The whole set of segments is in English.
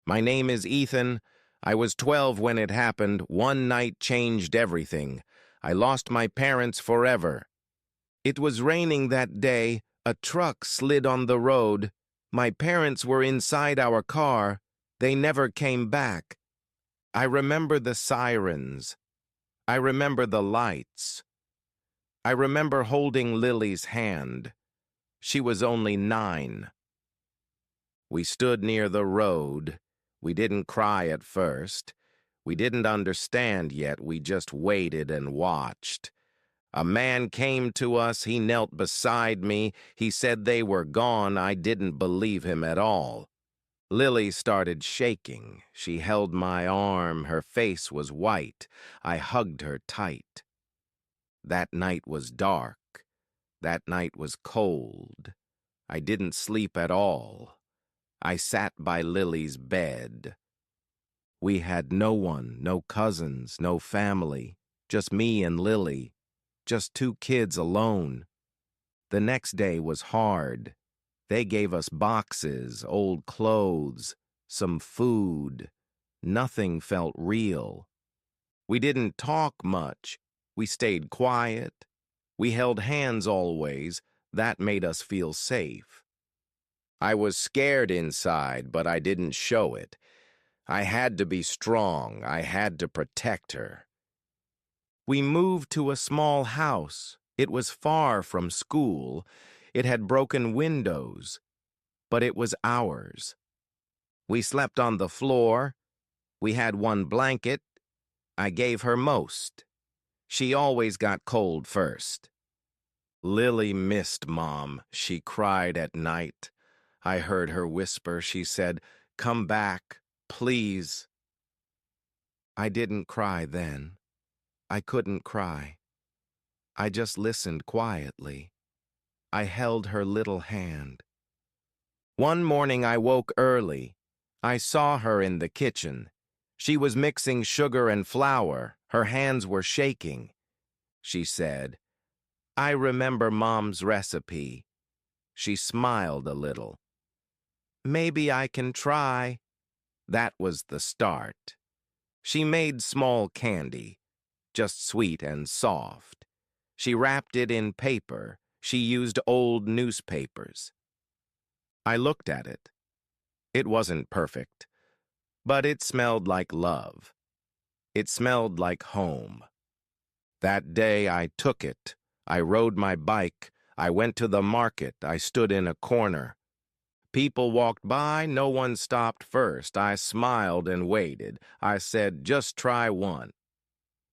My name is Ethan. I was 12 when it happened. One night changed everything. I lost my parents forever. It was raining that day. A truck slid on the road. My parents were inside our car. They never came back. I remember the sirens. I remember the lights. I remember holding Lily's hand. She was only 9. We stood near the road. We didn't cry at first. We didn't understand yet. We just waited and watched. A man came to us. He knelt beside me. He said they were gone. I didn't believe him at all. Lily started shaking. She held my arm. Her face was white. I hugged her tight. That night was dark. That night was cold. I didn't sleep at all. I sat by Lily's bed. We had no one, no cousins, no family, just me and Lily, just 2 kids alone. The next day was hard. They gave us boxes, old clothes, some food. Nothing felt real. We didn't talk much. We stayed quiet. We held hands always. That made us feel safe. I was scared inside, but I didn't show it. I had to be strong. I had to protect her. We moved to a small house. It was far from school. It had broken windows, but it was ours. We slept on the floor. We had one blanket. I gave her most. She always got cold first. Lily missed Mom. She cried at night. I heard her whisper. She said, "Come back, please." I didn't cry then. I couldn't cry. I just listened quietly. I held her little hand. One morning I woke early. I saw her in the kitchen. She was mixing sugar and flour. Her hands were shaking. She said, "I remember Mom's recipe." She smiled a little. "Maybe I can try." That was the start. She made small candy, just sweet and soft. She wrapped it in paper. She used old newspapers. I looked at it. It wasn't perfect, but it smelled like love. It smelled like home. That day I took it. I rode my bike. I went to the market. I stood in a corner. People walked by. No one stopped first. I smiled and waited. I said, "Just try one."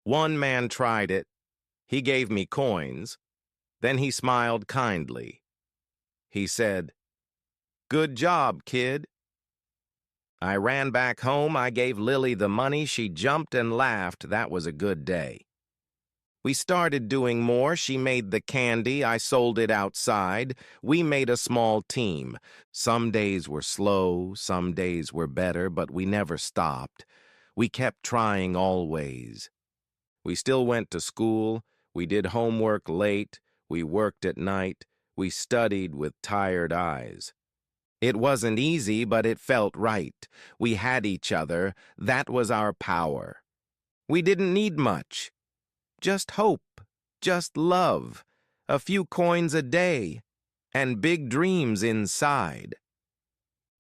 One man tried it. He gave me coins. Then he smiled kindly. He said, "Good job, kid." I ran back home. I gave Lily the money. She jumped and laughed. That was a good day. We started doing more. She made the candy. I sold it outside. We made a small team. Some days were slow. Some days were better, but we never stopped. We kept trying always. We still went to school. We did homework late. We worked at night. We studied with tired eyes. It wasn't easy, but it felt right. We had each other. That was our power. We didn't need much. Just hope, just love, a few coins a day, and big dreams inside.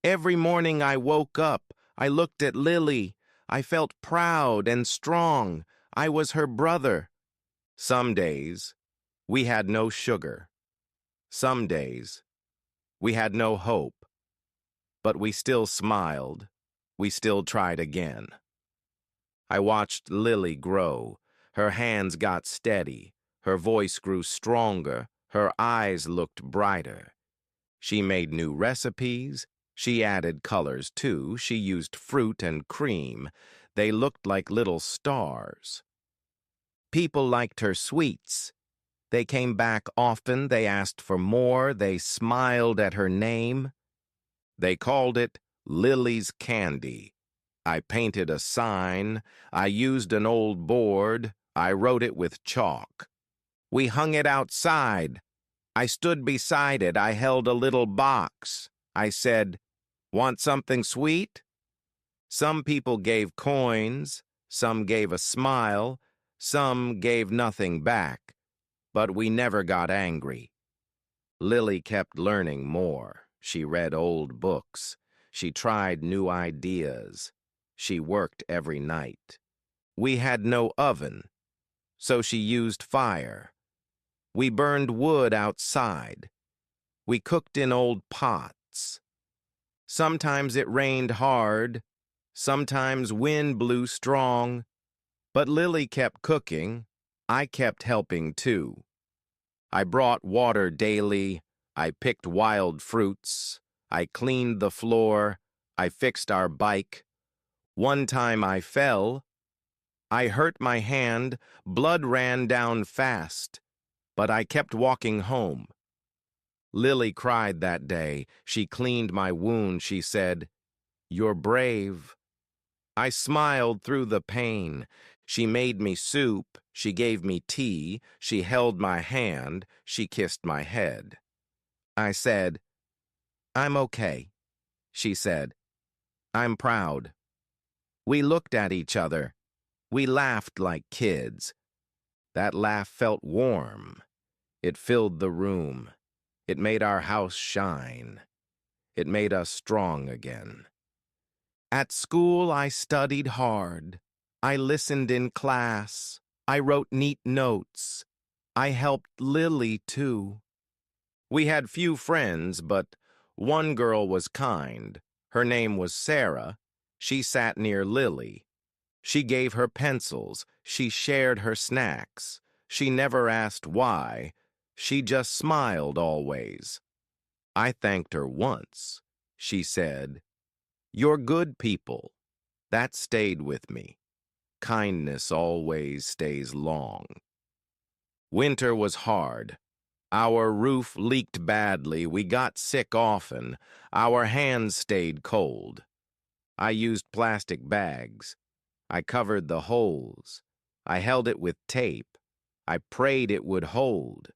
Every morning I woke up, I looked at Lily. I felt proud and strong. I was her brother. Some days, we had no sugar. Some days, we had no hope. But we still smiled. We still tried again. I watched Lily grow. Her hands got steady. Her voice grew stronger. Her eyes looked brighter. She made new recipes. She added colors, too. She used fruit and cream. They looked like little stars. People liked her sweets. They came back often. They asked for more. They smiled at her name. They called it Lily's Candy. I painted a sign. I used an old board. I wrote it with chalk. We hung it outside. I stood beside it. I held a little box. I said, "Want something sweet?" Some people gave coins, some gave a smile, some gave nothing back, but we never got angry. Lily kept learning more. She read old books. She tried new ideas. She worked every night. We had no oven, so she used fire. We burned wood outside. We cooked in old pots. Sometimes it rained hard. Sometimes wind blew strong. But Lily kept cooking. I kept helping too. I brought water daily. I picked wild fruits. I cleaned the floor. I fixed our bike. One time I fell. I hurt my hand. Blood ran down fast. But I kept walking home. Lily cried that day. She cleaned my wound. She said, "You're brave." I smiled through the pain. She made me soup. She gave me tea. She held my hand. She kissed my head. I said, "I'm okay." She said, "I'm proud." We looked at each other. We laughed like kids. That laugh felt warm. It filled the room. It made our house shine. It made us strong again. At school, I studied hard. I listened in class. I wrote neat notes. I helped Lily, too. We had few friends, but one girl was kind. Her name was Sarah. She sat near Lily. She gave her pencils. She shared her snacks. She never asked why. She just smiled always. I thanked her once. She said, "You're good people." That stayed with me. Kindness always stays long. Winter was hard. Our roof leaked badly. We got sick often. Our hands stayed cold. I used plastic bags. I covered the holes. I held it with tape. I prayed it would hold.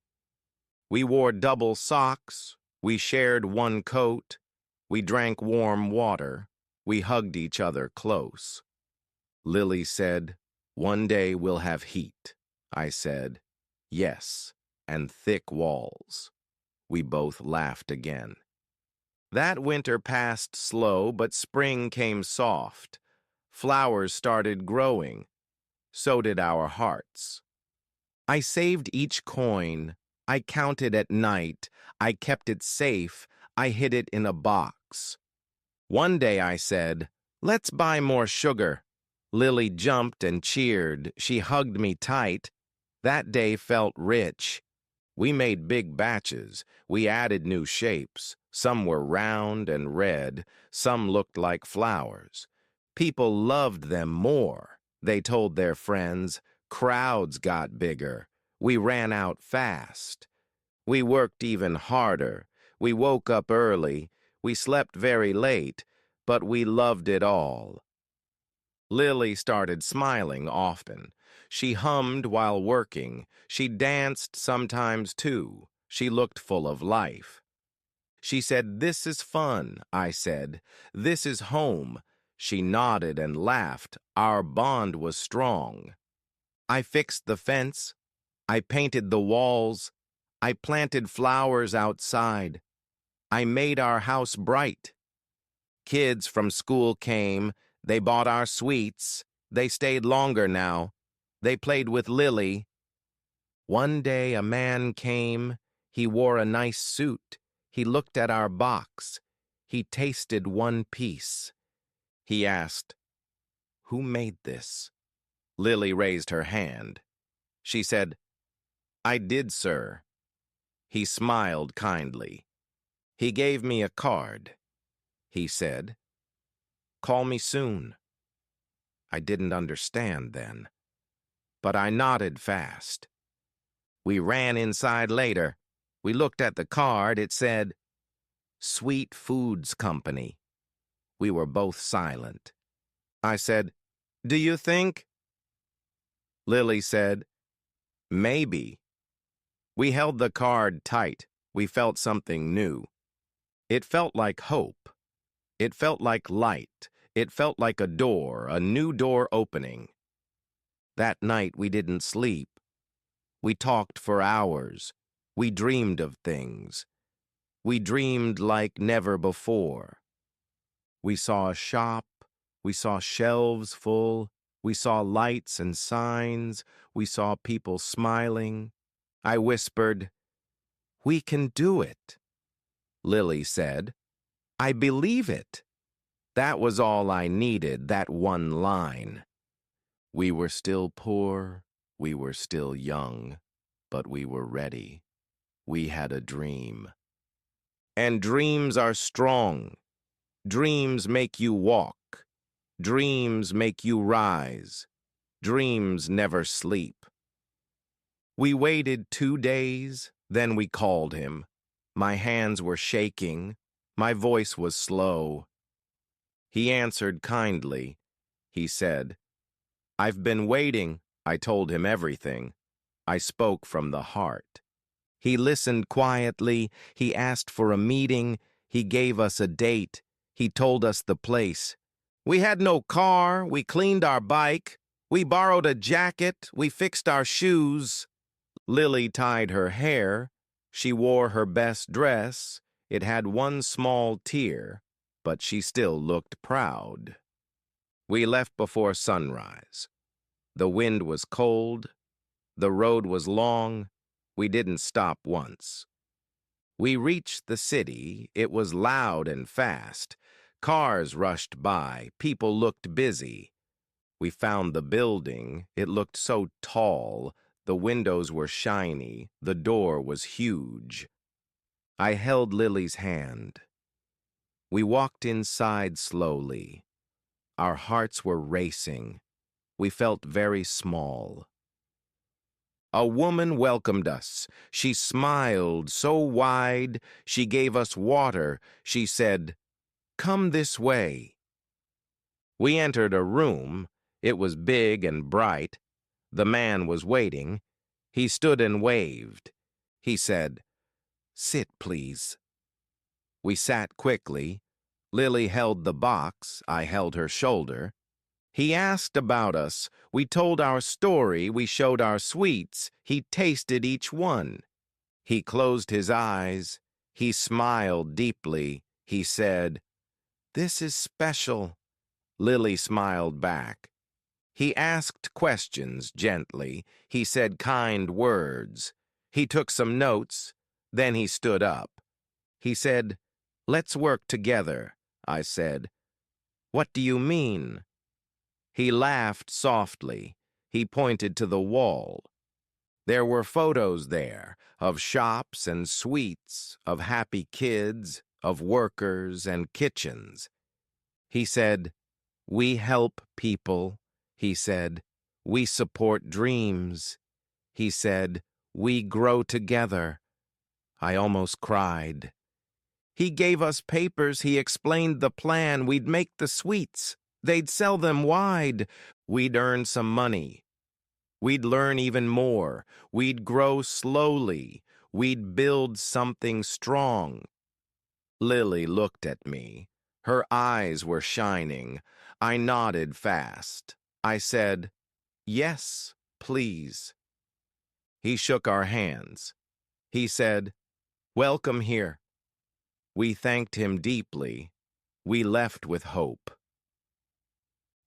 We wore double socks. We shared one coat. We drank warm water. We hugged each other close. Lily said, "One day we'll have heat." I said, "Yes, and thick walls." We both laughed again. That winter passed slow, but spring came soft. Flowers started growing. So did our hearts. I saved each coin. I counted at night. I kept it safe. I hid it in a box. One day I said, "Let's buy more sugar." Lily jumped and cheered. She hugged me tight. That day felt rich. We made big batches. We added new shapes. Some were round and red. Some looked like flowers. People loved them more. They told their friends. Crowds got bigger. We ran out fast. We worked even harder. We woke up early. We slept very late, but we loved it all. Lily started smiling often. She hummed while working. She danced sometimes too. She looked full of life. She said, "This is fun," I said. "This is home." She nodded and laughed. Our bond was strong. I fixed the fence. I painted the walls. I planted flowers outside. I made our house bright. Kids from school came. They bought our sweets. They stayed longer now. They played with Lily. One day a man came. He wore a nice suit. He looked at our box. He tasted one piece. He asked, "Who made this?" Lily raised her hand. She said, "I did, sir." He smiled kindly. He gave me a card. He said, "Call me soon." I didn't understand then, but I nodded fast. We ran inside later. We looked at the card. It said, "Sweet Foods Company." We were both silent. I said, "Do you think?" Lily said, "Maybe." We held the card tight. We felt something new. It felt like hope. It felt like light. It felt like a door, a new door opening. That night we didn't sleep. We talked for hours. We dreamed of things. We dreamed like never before. We saw a shop. We saw shelves full. We saw lights and signs. We saw people smiling. I whispered, "We can do it." Lily said, "I believe it." That was all I needed, that one line. We were still poor. We were still young. But we were ready. We had a dream. And dreams are strong. Dreams make you walk. Dreams make you rise. Dreams never sleep. We waited 2 days, then we called him. My hands were shaking. My voice was slow. He answered kindly. He said, "I've been waiting." I told him everything. I spoke from the heart. He listened quietly. He asked for a meeting. He gave us a date. He told us the place. We had no car. We cleaned our bike. We borrowed a jacket. We fixed our shoes. Lily tied her hair. She wore her best dress. It had one small tear, but she still looked proud. We left before sunrise. The wind was cold. The road was long. We didn't stop once. We reached the city. It was loud and fast. Cars rushed by. People looked busy. We found the building. It looked so tall. The windows were shiny. The door was huge. I held Lily's hand. We walked inside slowly. Our hearts were racing. We felt very small. A woman welcomed us. She smiled so wide. She gave us water. She said, "Come this way." We entered a room. It was big and bright. The man was waiting. He stood and waved. He said, "Sit, please." We sat quickly. Lily held the box. I held her shoulder. He asked about us. We told our story. We showed our sweets. He tasted each one. He closed his eyes. He smiled deeply. He said, "This is special." Lily smiled back. He asked questions gently. He said kind words. He took some notes. Then he stood up. He said, "Let's work together." I said, "What do you mean?" He laughed softly. He pointed to the wall. There were photos there of shops and sweets, of happy kids, of workers and kitchens. He said, "We help people." He said, "We support dreams." He said, "We grow together." I almost cried. He gave us papers. He explained the plan. We'd make the sweets. They'd sell them wide. We'd earn some money. We'd learn even more. We'd grow slowly. We'd build something strong. Lily looked at me. Her eyes were shining. I nodded fast. I said, "Yes, please." He shook our hands. He said, "Welcome here." We thanked him deeply. We left with hope.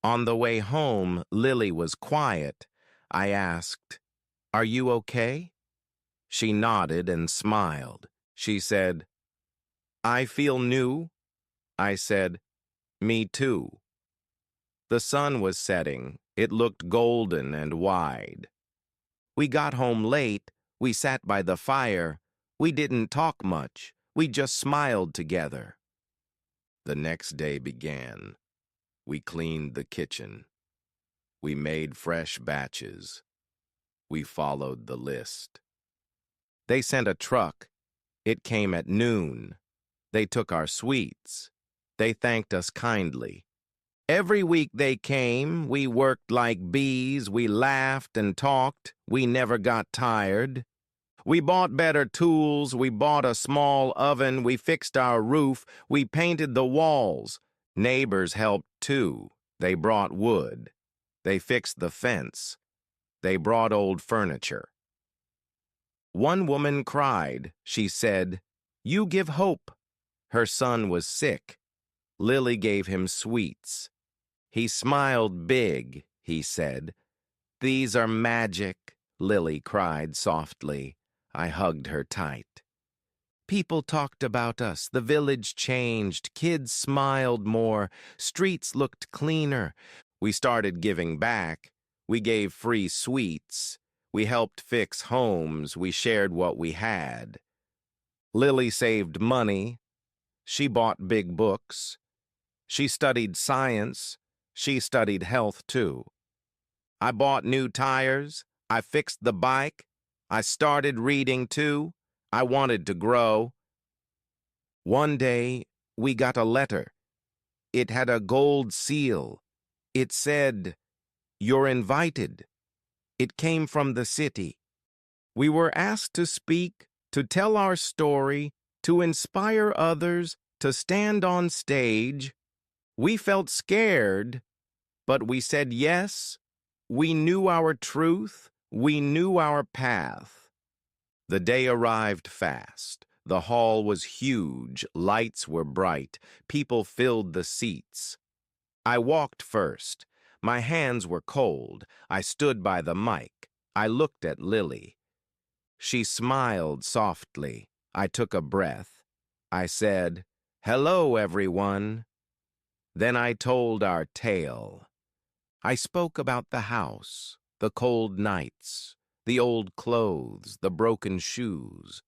On the way home, Lily was quiet. I asked, "Are you okay?" She nodded and smiled. She said, "I feel new." I said, "Me too." The sun was setting. It looked golden and wide. We got home late. We sat by the fire. We didn't talk much. We just smiled together. The next day began. We cleaned the kitchen. We made fresh batches. We followed the list. They sent a truck. It came at noon. They took our sweets. They thanked us kindly. Every week they came. We worked like bees. We laughed and talked. We never got tired. We bought better tools. We bought a small oven. We fixed our roof. We painted the walls. Neighbors helped too. They brought wood. They fixed the fence. They brought old furniture. One woman cried. She said, "You give hope." Her son was sick. Lily gave him sweets. He smiled big, he said. "These are magic," Lily cried softly. I hugged her tight. People talked about us. The village changed. Kids smiled more. Streets looked cleaner. We started giving back. We gave free sweets. We helped fix homes. We shared what we had. Lily saved money. She bought big books. She studied science. She studied health, too. I bought new tires. I fixed the bike. I started reading, too. I wanted to grow. One day, we got a letter. It had a gold seal. It said, "You're invited." It came from the city. We were asked to speak, to tell our story, to inspire others, to stand on stage. We felt scared, but we said yes. We knew our truth. We knew our path. The day arrived fast. The hall was huge. Lights were bright. People filled the seats. I walked first. My hands were cold. I stood by the mic. I looked at Lily. She smiled softly. I took a breath. I said, "Hello, everyone." Then I told our tale. I spoke about the house, the cold nights, the old clothes, the broken shoes.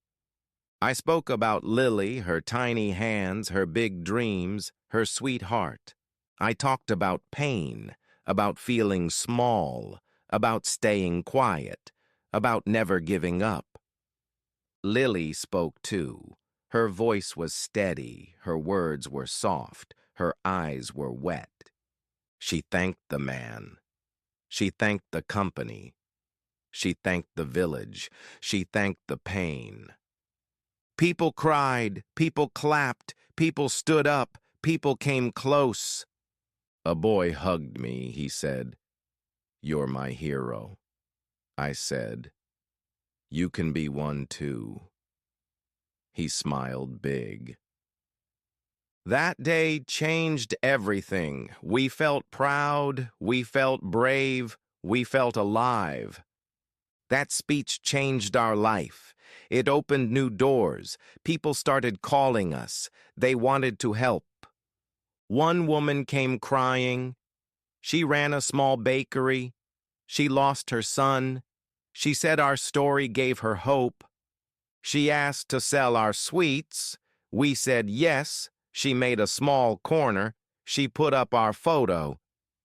I spoke about Lily, her tiny hands, her big dreams, her sweet heart. I talked about pain, about feeling small, about staying quiet, about never giving up. Lily spoke too. Her voice was steady, her words were soft, her eyes were wet. She thanked the man. She thanked the company. She thanked the village. She thanked the pain. People cried, people clapped, people stood up, people came close. A boy hugged me, he said, "You're my hero." I said, "You can be one too." He smiled big. That day changed everything. We felt proud, we felt brave, we felt alive. That speech changed our life. It opened new doors. People started calling us. They wanted to help. One woman came crying. She ran a small bakery. She lost her son. She said our story gave her hope. She asked to sell our sweets. We said yes. She made a small corner. She put up our photo.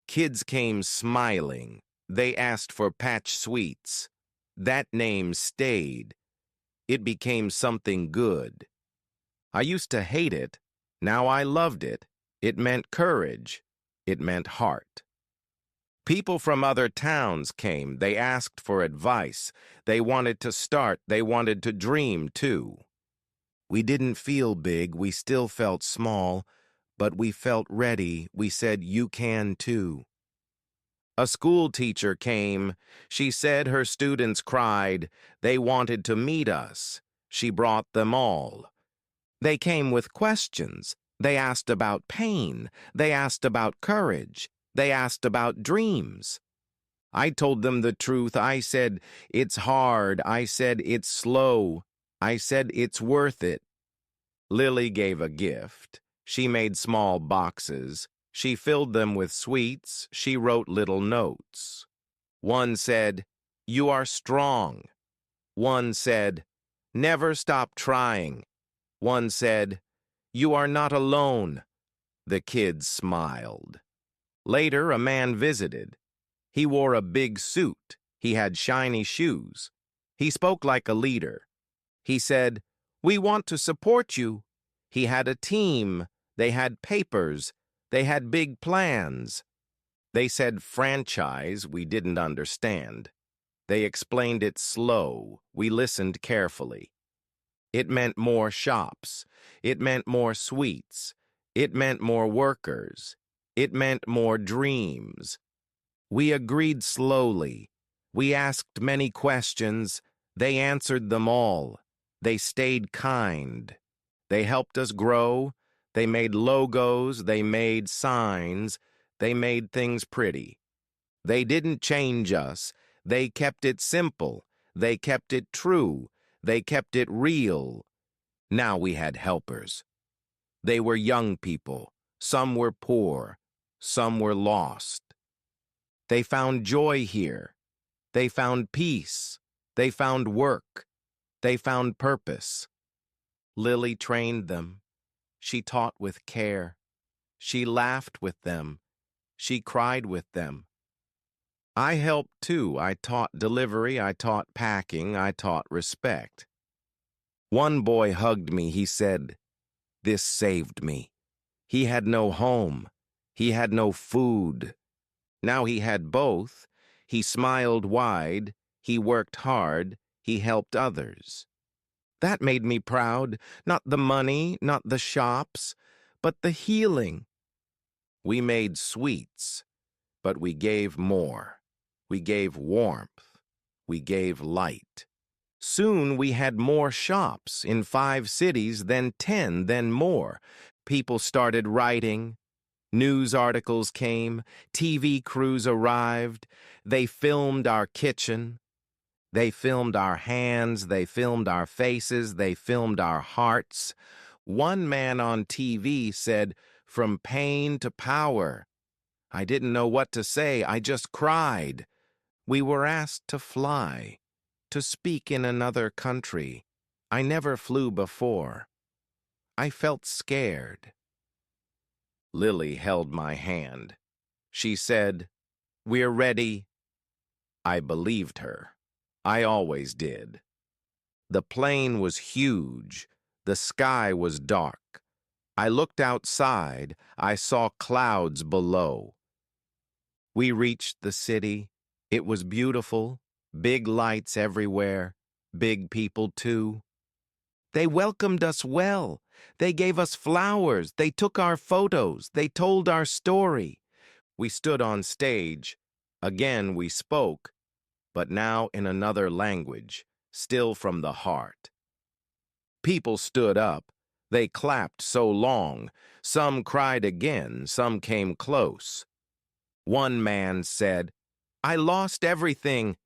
Kids came smiling. They asked for Patch Sweets. That name stayed. It became something good. I used to hate it. Now I loved it. It meant courage. It meant heart. People from other towns came. They asked for advice. They wanted to start. They wanted to dream, too. We didn't feel big. We still felt small. But we felt ready. We said, "You can, too." A school teacher came. She said her students cried. They wanted to meet us. She brought them all. They came with questions. They asked about pain. They asked about courage. They asked about dreams. I told them the truth. I said, "It's hard." I said, "It's slow." I said, "It's worth it." Lily gave a gift. She made small boxes. She filled them with sweets. She wrote little notes. One said, "You are strong." One said, "Never stop trying." One said, "You are not alone." The kids smiled. Later, a man visited. He wore a big suit. He had shiny shoes. He spoke like a leader. He said, "We want to support you." He had a team. They had papers. They had big plans. They said franchise. We didn't understand. They explained it slow. We listened carefully. It meant more shops. It meant more sweets. It meant more workers. It meant more dreams. We agreed slowly. We asked many questions. They answered them all. They stayed kind. They helped us grow. They made logos. They made signs. They made things pretty. They didn't change us. They kept it simple. They kept it true. They kept it real. Now we had helpers. They were young people. Some were poor. Some were lost. They found joy here. They found peace. They found work. They found purpose. Lily trained them. She taught with care. She laughed with them. She cried with them. I helped too. I taught delivery. I taught packing. I taught respect. One boy hugged me. He said, "This saved me." He had no home. He had no food. Now he had both. He smiled wide. He worked hard. He helped others. That made me proud. Not the money, not the shops, but the healing. We made sweets, but we gave more. We gave warmth. We gave light. Soon we had more shops in 5 cities, then 10, then more. People started writing. News articles came. TV crews arrived. They filmed our kitchen. They filmed our hands. They filmed our faces. They filmed our hearts. One man on TV said, "From pain to power." I didn't know what to say. I just cried. We were asked to fly, to speak in another country. I never flew before. I felt scared. Lily held my hand. She said, "We're ready." I believed her. I always did. The plane was huge. The sky was dark. I looked outside. I saw clouds below. We reached the city. It was beautiful. Big lights everywhere. Big people, too. They welcomed us well. They gave us flowers. They took our photos. They told our story. We stood on stage. Again we spoke, but now in another language, still from the heart. People stood up. They clapped so long. Some cried again. Some came close. One man said, "I lost everything."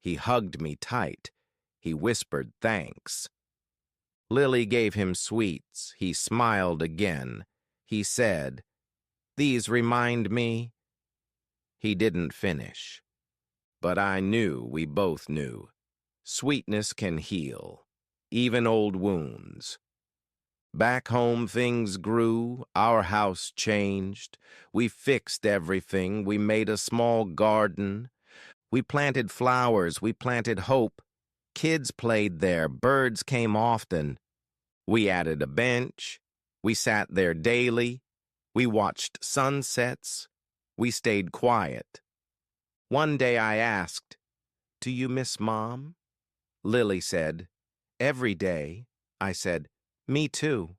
He hugged me tight. He whispered thanks. Lily gave him sweets. He smiled again. He said, "These remind me." He didn't finish. But I knew, we both knew. Sweetness can heal, even old wounds. Back home things grew, our house changed. We fixed everything, we made a small garden. We planted flowers, we planted hope. Kids played there, birds came often. We added a bench. We sat there daily. We watched sunsets. We stayed quiet. One day I asked, "Do you miss Mom?" Lily said, "Every day." I said, "Me too."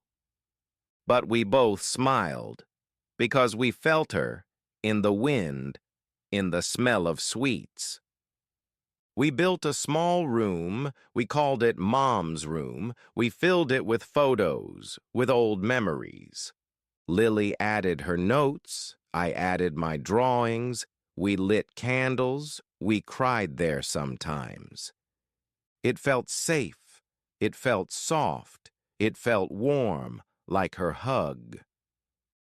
But we both smiled, because we felt her in the wind, in the smell of sweets. We built a small room. We called it Mom's room. We filled it with photos, with old memories. Lily added her notes. I added my drawings. We lit candles. We cried there sometimes. It felt safe. It felt soft. It felt warm, like her hug.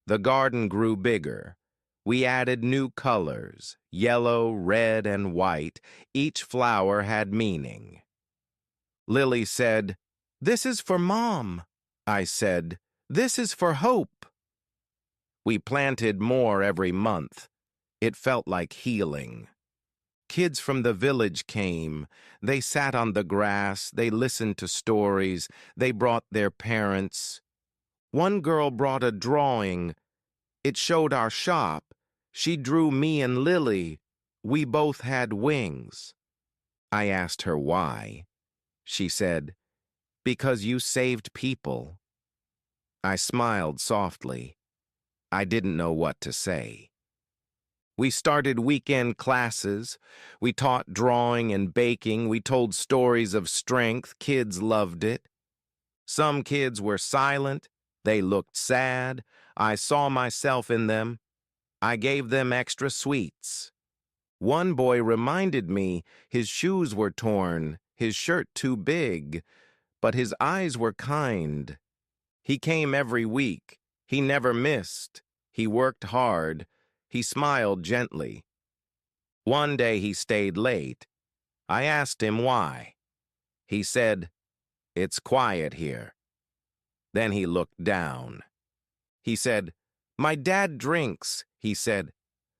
The garden grew bigger. We added new colors, yellow, red, and white. Each flower had meaning. Lily said, "This is for Mom." I said, "This is for hope." We planted more every month. It felt like healing. Kids from the village came. They sat on the grass. They listened to stories. They brought their parents. One girl brought a drawing. It showed our shop. She drew me and Lily. We both had wings. I asked her why. She said, "Because you saved people." I smiled softly. I didn't know what to say. We started weekend classes. We taught drawing and baking. We told stories of strength. Kids loved it. Some kids were silent. They looked sad. I saw myself in them. I gave them extra sweets. One boy reminded me his shoes were torn, his shirt too big, but his eyes were kind. He came every week. He never missed. He worked hard. He smiled gently. One day he stayed late. I asked him why. He said, "It's quiet here." Then he looked down. He said, "My dad drinks," he said.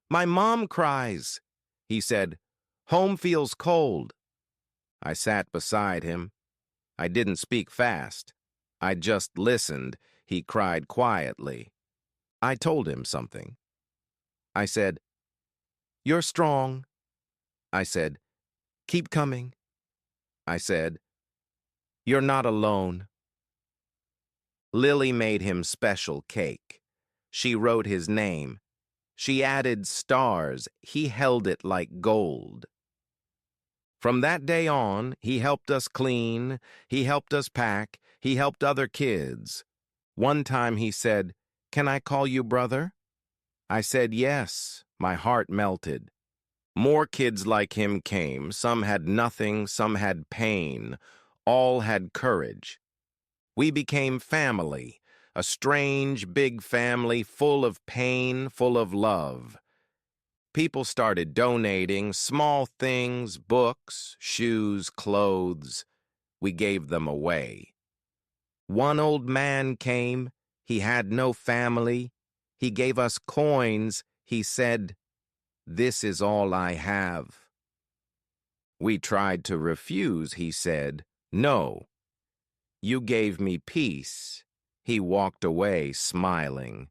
"My mom cries." He said, "Home feels cold." I sat beside him. I didn't speak fast. I just listened. He cried quietly. I told him something. I said, "You're strong." I said, "Keep coming." I said, "You're not alone." Lily made him special cake. She wrote his name. She added stars. He held it like gold. From that day on, he helped us clean, he helped us pack, he helped other kids. One time he said, "Can I call you brother?" I said yes. My heart melted. More kids like him came. Some had nothing, some had pain. All had courage. We became family, a strange, big family full of pain, full of love. People started donating small things, books, shoes, clothes. We gave them away. One old man came. He had no family. He gave us coins. He said, "This is all I have." We tried to refuse. He said, "No. You gave me peace." He walked away smiling.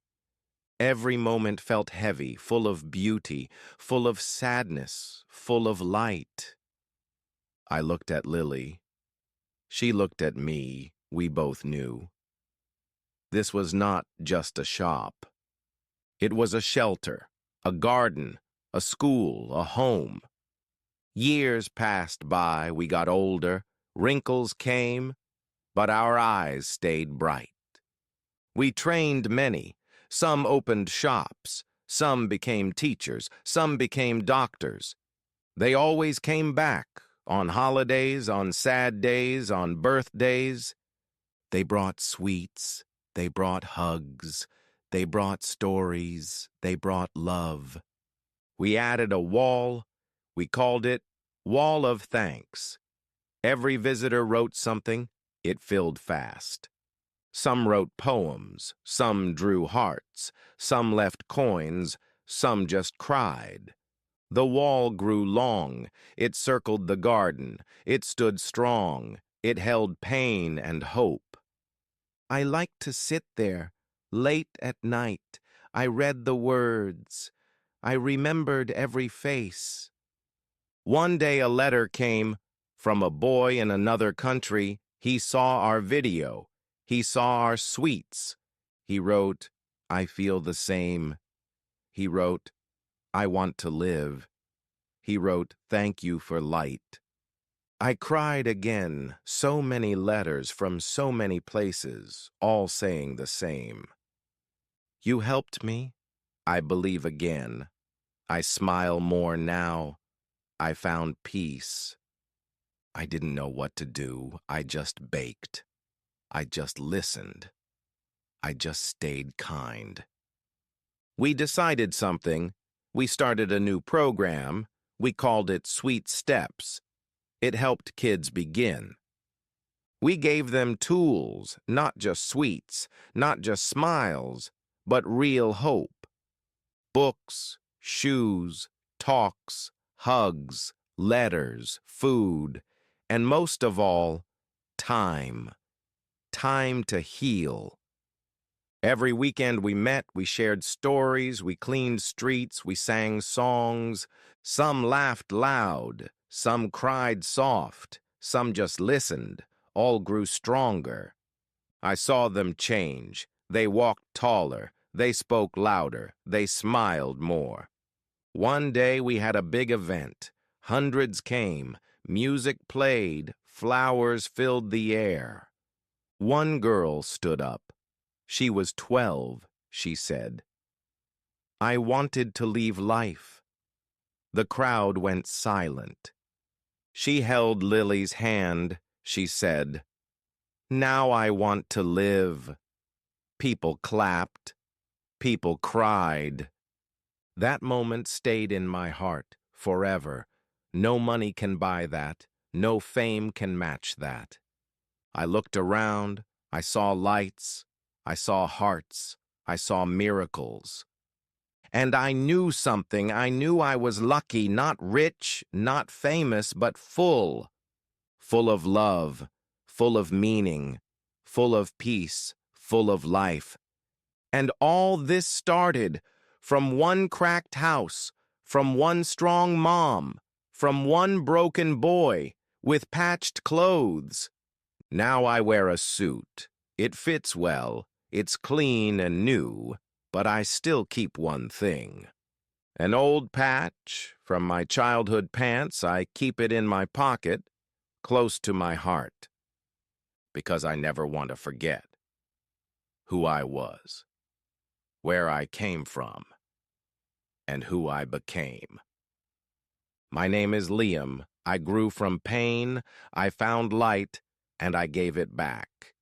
Every moment felt heavy, full of beauty, full of sadness, full of light. I looked at Lily. She looked at me. We both knew. This was not just a shop. It was a shelter, a garden, a school, a home. Years passed by. We got older. Wrinkles came, but our eyes stayed bright. We trained many. Some opened shops. Some became teachers. Some became doctors. They always came back, on holidays, on sad days, on birthdays. They brought sweets. They brought hugs. They brought stories. They brought love. We added a wall. We called it Wall of Thanks. Every visitor wrote something. It filled fast. Some wrote poems, some drew hearts, some left coins, some just cried. The wall grew long, it circled the garden, it stood strong, it held pain and hope. I liked to sit there, late at night. I read the words. I remembered every face. One day a letter came from a boy in another country. He saw our video. He saw our sweets. He wrote, "I feel the same." He wrote, "I want to live." He wrote, "Thank you for light." I cried again, so many letters from so many places, all saying the same. You helped me. I believe again. I smile more now. I found peace. I didn't know what to do. I just baked. I just listened. I just stayed kind. We decided something. We started a new program. We called it Sweet Steps. It helped kids begin. We gave them tools, not just sweets, not just smiles, but real hope. Books, shoes, talks, hugs, letters, food, and most of all, time. Time to heal. Every weekend we met, we shared stories, we cleaned streets, we sang songs. Some laughed loud, some cried soft, some just listened. All grew stronger. I saw them change. They walked taller. They spoke louder. They smiled more. One day we had a big event. Hundreds came. Music played. Flowers filled the air. One girl stood up. She was 12, she said. I wanted to leave life. The crowd went silent. She held Lily's hand. She said, now I want to live. People clapped. People cried. That moment stayed in my heart forever. No money can buy that. No fame can match that. I looked around. I saw lights. I saw hearts. I saw miracles. And I knew something. I knew I was lucky, not rich, not famous, but full. Full of love, full of meaning, full of peace, full of life. And all this started from one cracked house, from one strong mom, from one broken boy with patched clothes. Now I wear a suit. It fits well. It's clean and new, but I still keep one thing. An old patch from my childhood pants. I keep it in my pocket, close to my heart, because I never want to forget who I was, where I came from, and who I became. My name is Liam. I grew from pain, I found light, and I gave it back.